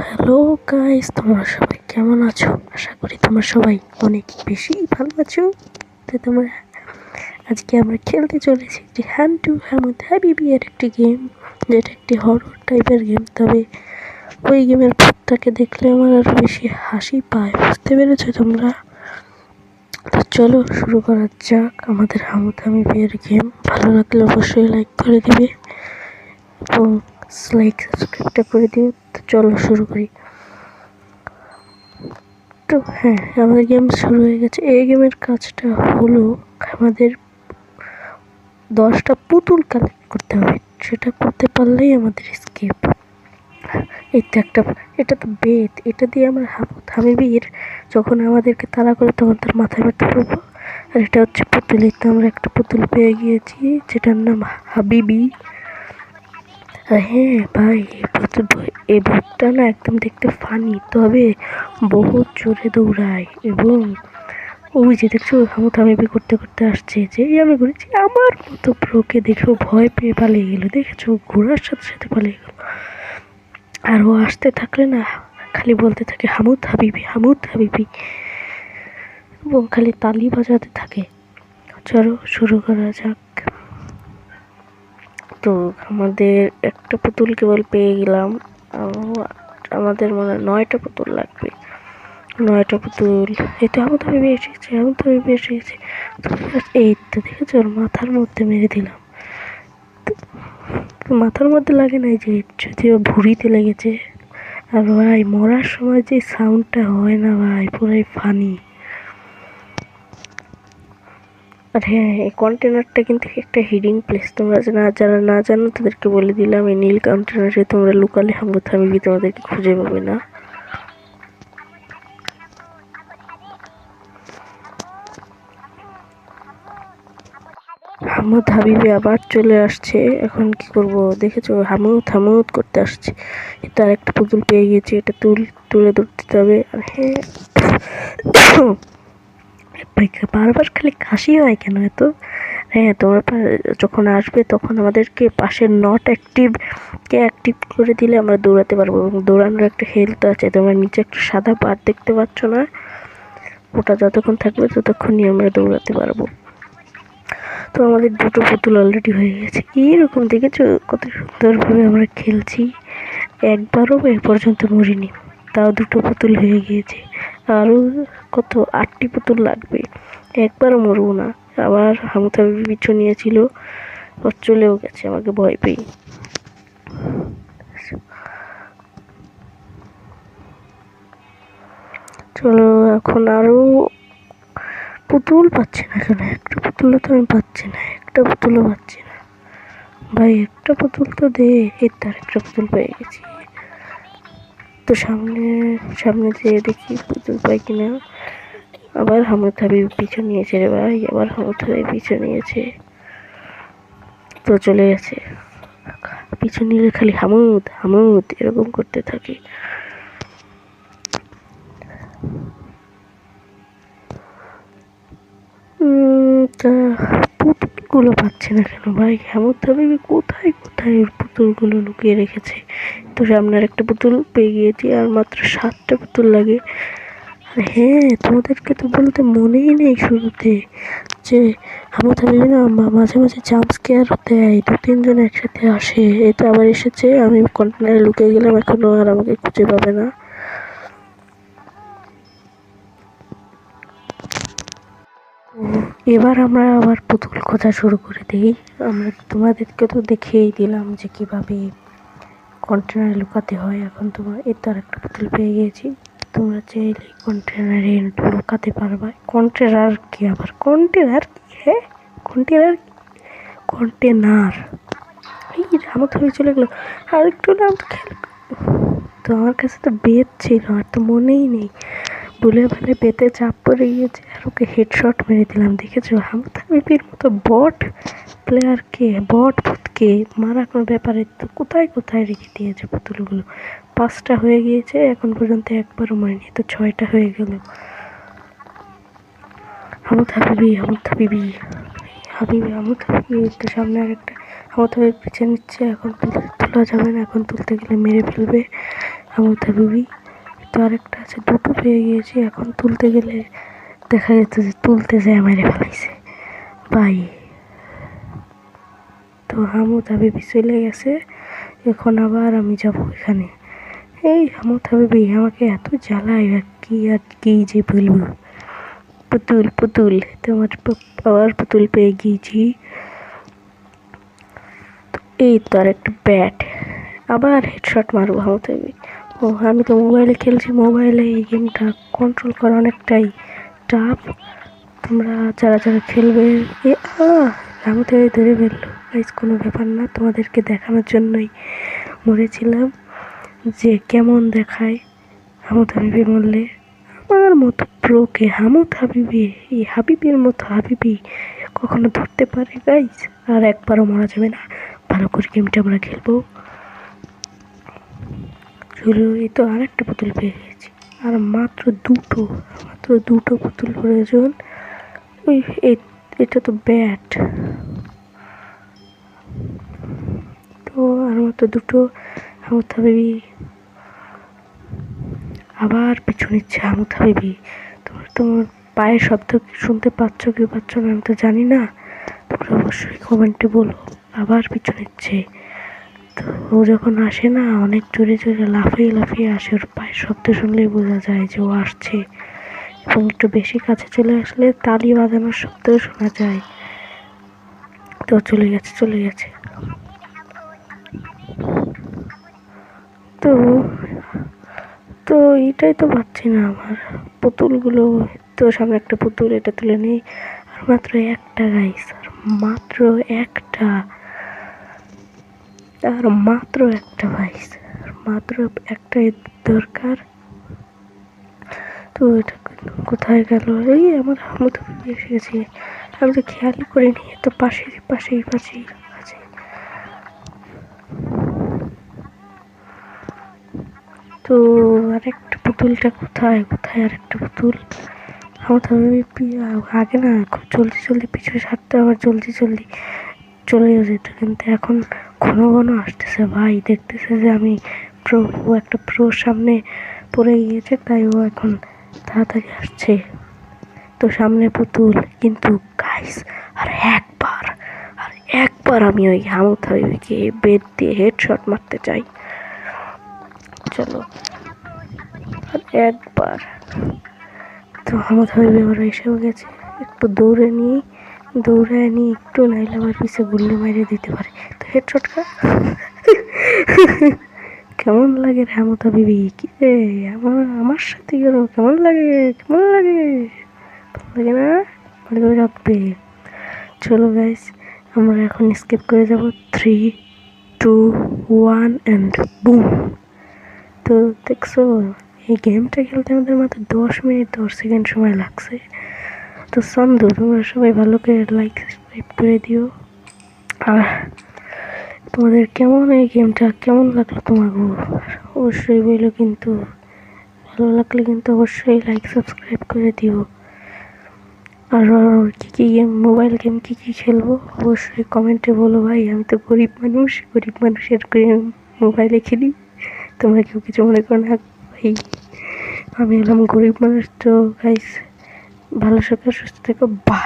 Hello guys, তোমরা সবাই কেমন আছো? আশা করি তোমরা সবাই অনেক বেশি ভালো আছো। তো তোমরা আজকে আমরা খেলতে চলেছি যে হ্যান্ড টু হ্যান্ড হ্যাবিবি এর একটি গেম, যেটা একটি হরর টাইপের গেম। তবে ওই গেমের ভূতটাকে দেখলে আমার আরো বেশি হাসি পায়, বুঝতে পেরেছো তোমরা? তো চলো শুরু করা যাক আমাদের হামুথামি এর গেম। ভালো লাগলে অবশ্যই লাইক করে দিবে এবং সাবস্ক্রাইবটা করে দিও। তো চলো শুরু করি। তো হ্যাঁ, আমাদের গেম শুরু হয়ে গেছে। এই গেমের কাজটা হলো আমাদের 10টা পুতুল কালেক্ট করতে হবে। সেটা করতে পারলেই আমাদের স্কেপ। এই তো এটা তো বেত, এটা দিয়ে আমরা হামিবির যখন আমাদেরকে তাড়া করে তখন তার মাথায় ব্যথা করবো। আর এটা হচ্ছে পুতুল। এই তো আমরা একটা পুতুল পেয়ে গিয়েছি যেটার নাম হাবিবি। হ্যাঁ ভাই, এই ভূতটা না একদম দেখতে ফানি, তবে বহুত জোরে দৌড়ায়। এবং ওই যে দেখছো হামিবি করতে করতে আসছে, যেই আমি করেছি আমার মতো ব্রোকে দেখেও ভয় পেয়ে পালিয়ে গেল। দেখেছো, ঘোড়ার সাথে সাথে পালিয়ে গেল। আর ও আসতে থাকলে না খালি বলতে থাকে হামুদ হাবিবি এবং খালি তালি বাজাতে থাকে। চলো শুরু করা যাক। তো আমাদের একটা পুতুল কেবল পেয়ে গেলাম। আমাদের মনে হয় 9টা পুতুল লাগবে। 9টা পুতুল। এটা হামিবি এসেছে। এই তো দেখেছো, ওর মাথার মধ্যে মেরে দিলাম। মাথার মধ্যে লাগে নাই, যে যদিও ভুঁড়িতে লেগেছে। আর ভাই মরার সময় যে সাউন্ডটা হয় না ভাই, পুরাই ফানি। আর হ্যাঁ, এই কন্টেনারটা কিন্তু একটা হিডিং প্লেস। তোমরা যারা না জানো তাদেরকে বলে দিলাম, এই নীল কন্টেনারে তোমরা লুকালে হামিবি তোমাদেরকে খুঁজে পাবে না। হাবিবি আবার চলে আসছে। এখন কি করব? দেখেছো, হামুদ করতে আসছে। এটা আর একটা পুতুল পেয়ে গেছি, এটা তুলে ধরতে হবে। আর হ্যাঁ, বারবার খালি কাশি হয় কেন এত? হ্যাঁ, তোমরা যখন আসবে তখন আমাদেরকে পাশের নট অ্যাক্টিভ করে দিলে আমরা দৌড়াতে পারবো। এবং দৌড়ানোর একটা হেলথ আছে। তোমরা নিচে একটা সাদা বার দেখতে পাচ্ছ না? ওটা যতক্ষণ থাকবে ততক্ষণই আমরা দৌড়াতে পারবো। তো আমাদের 2টো পুতুল অলরেডি হয়ে গেছে। এইরকম দেখেছো কত সুন্দরভাবে আমরা খেলছি। একবারও এ পর্যন্ত মরিনি, তাও 2টো পুতুল হয়ে গিয়েছে। আরও কত 8টি পুতুল লাগবে, একবারও মরবো না। আবার হামিবি পিছু নিয়েছিল, চলেও গেছে আমাকে ভয় পেয়ে। চলো এখন আরো পুতুল পাচ্ছি না কেন? একটা পুতুলও তো আমি পাচ্ছি না, ভাই একটা পুতুল তো দে। এই তার একটা পুতুল পেয়ে গেছি। তো সামনে যেয়ে দেখি পুতুল পাই কিনা। আবার হামিবি পিছু নিয়েছে রে ভাই, আবার হামিবি পিছু নিয়েছে। তো চলে গেছে। পিছু নিলে খালি হামুদ এরকম করতে থাকে। তা পুতুলগুলো পাচ্ছে না কেন ভাই? হামিবি কোথায় ওর পুতুলগুলো লুকিয়ে রেখেছে? তো সামনের একটা পুতুল পেয়ে গিয়েছি, আর মাত্র 7টা পুতুল লাগে। হ্যাঁ, তোমাদেরকে তো বলতে মনেই নেই শুরুতে যে হামিবি না মাঝে মাঝে জাম্প স্কেয়ার দেয়, 2-3 জন একসাথে আসে। এটা আবার এসেছে, আমি কন্টেনারে লুকিয়ে গেলাম, এখনো আর আমাকে খুঁজে পাবে না। এবার আমরা আবার পুতুল খোঁজা শুরু করে দিই। আমরা তোমাদেরকে তো দেখিয়েই দিলাম যে কিভাবে কন্টেনারে লুকাতে হয়। এখন তোমার এই তো আর একটা পুতুল পেয়ে গিয়েছি। তোমরা চাইলে কন্টেনারে লুকাতে পারবা। কন্টেনার কি? হ্যাঁ, কন্টেনার এই হামিবি চলে গেলো। আর একটু নাম খেল। তো আমার কাছে তো বেত ছিল, আর তো মনেই নেই। ভুলে বেতে চাপ পড়ে গিয়েছে, আর ওকে হেডশট মেরে দিলাম। দেখেছো, হামিবির মতো বট ভূতকে মারা কোনো ব্যাপারে তো কোথায় রেখে দিয়েছে পুতুলগুলো। 5টা হয়ে গিয়েছে, এখন পর্যন্ত একবারও মরেনি। তো 6টা হয়ে গেল। হামিবি তো সামনে আরেকটা হামিবি পিছিয়ে নিচ্ছে। এখন তোলা যাবে না, এখন তুলতে গেলে মেরে ফেলবে। হামুদ হাবিবি। তো আরেকটা আছে, দুটো পেয়ে গিয়েছি। এখন তুলতে গেলে দেখা যেত যে তুলতে যায় মেরে ফেলাইছে ভাই। তো হামুদ হাবিবি চলে গেছে, এখন আবার আমি যাব এখানে। এই হামুদ হাবিবি আমাকে এত জ্বালায়, আর কি যে বলবো। পুতুল পুতুল, তোমার আবার পুতুল পেয়ে গিয়েছি। এই তো আর একটা ব্যাট, আবার হেডশট মারবো হামুদ হাবিবি। ও আমি তো মোবাইলে খেলছি, মোবাইলে এই গেমটা কন্ট্রোল করা অনেকটাই টাফ। তোমরা যারা যারা খেলবে, এ হামুদ হাবিবি ধরে ফেললো গাইস, কোনো ব্যাপার না, তোমাদেরকে দেখানোর জন্যই মরেছিলাম যে কেমন দেখায় হামুদ হাবিবি মরলে। আমার মতো প্রোকে হামুদ হাবিবি, এই হাবিবির মতো হাবিবি কখনো ধরতে পারে গাইস? আর একবারও মারা যাবে না, ভালো করে গেমটা আমরা খেলবো। চলো, এই তো আর একটা পুতুল পেয়ে গেছি, আর মাত্র দুটো পুতুল প্রয়োজন। ওই এটা তো ব্যাট, তো আর মাত্র দুটো। হামুদ হাবিবি আবার পিছু নিচ্ছে হামুদ হাবিবি। তোমার পায়ের শব্দ শুনতে পাচ্ছ কি পাচ্ছ না আমি তো জানি না, তোমরা অবশ্যই কমেন্টে বলো। আবার পিছু নিচ্ছে। তো ও যখন আসে না, অনেক জোরে জোরে লাফিয়ে লাফিয়ে আসে, ওর পায়ের শব্দ শুনলেই বোঝা যায় যে ও আসছে। এবং একটু বেশি কাছে চলে আসলে তালি বাজানোর শব্দও শোনা যায়। তো চলে গেছে। তো তো এটাই তো পাচ্ছি না আমার পুতুলগুলো। তো সামনে একটা পুতুল, এটা তুলে নেই। আর মাত্র একটা গাইস, আর মাত্র একটা ভাইস, মাত্র একটাই দরকার। তো এটা কোথায় গেল? এই আমার হামুদ হাবিবি এসে গেছে, আমি তো খেয়ালই করিনি, তো পাশেই আছে। তো আরেকটা পুতুলটা কোথায় আরেকটা পুতুল? হামুদ হাবিবি আগে না খুব জলদি পিছু ছাড়তে, আবার জলদি চলে যেত, কিন্তু এখন ঘন আসতেছে ভাই। দেখতেছে যে আমি একটা প্রোর সামনে পড়ে গিয়েছে, তাই ও এখন তাড়াতাড়ি আসছে। তো সামনে পুতুল, কিন্তু গাইস আর একবার আমি ওই হামুদ হাবিবিকে বেদ দিয়ে হেডশট মারতে চাই। চলো আর একবার। তো হামুদ হাবিবি আবার এসেও গেছে, একটু দৌড়ায় নিয়ে একটু নাইলে আবার পিছিয়ে গুল্লি মারিয়ে দিতে পারে। তো হেডশট খা। কেমন লাগে রে হামুদ হাবিবি? কি রে আমার সাথে গেল, কেমন লাগে ভালো লাগে না? ভালো করে রাখবে। চলো গাইস, আমরা এখন স্কিপ করে যাব। 3, 2, 1 অ্যান্ড বুম। তো দেখছো, এই গেমটা খেলতে আমাদের মাত্র 10 মিনিট 10 সেকেন্ড সময় লাগছে। তো সন্ধু, তোমরা সবাই ভালো করে লাইক সাবস্ক্রাইব করে দিও। আর তোমাদের এই গেমটা কেমন লাগলো তোমাকে অবশ্যই বললো, কিন্তু ভালো লাগলে কিন্তু অবশ্যই লাইক সাবস্ক্রাইব করে দিও। আর কী মোবাইল গেম কী খেলবো অবশ্যই কমেন্টে বলো ভাই। আমি তো গরিব মানুষের গেম মোবাইলে খেলি, তোমরা কেউ কিছু মনে করো না ভাই। আমি হলাম গরিব মানুষ। তো গাইস, ভালো থাকো, সুস্থ থেকো, বাই।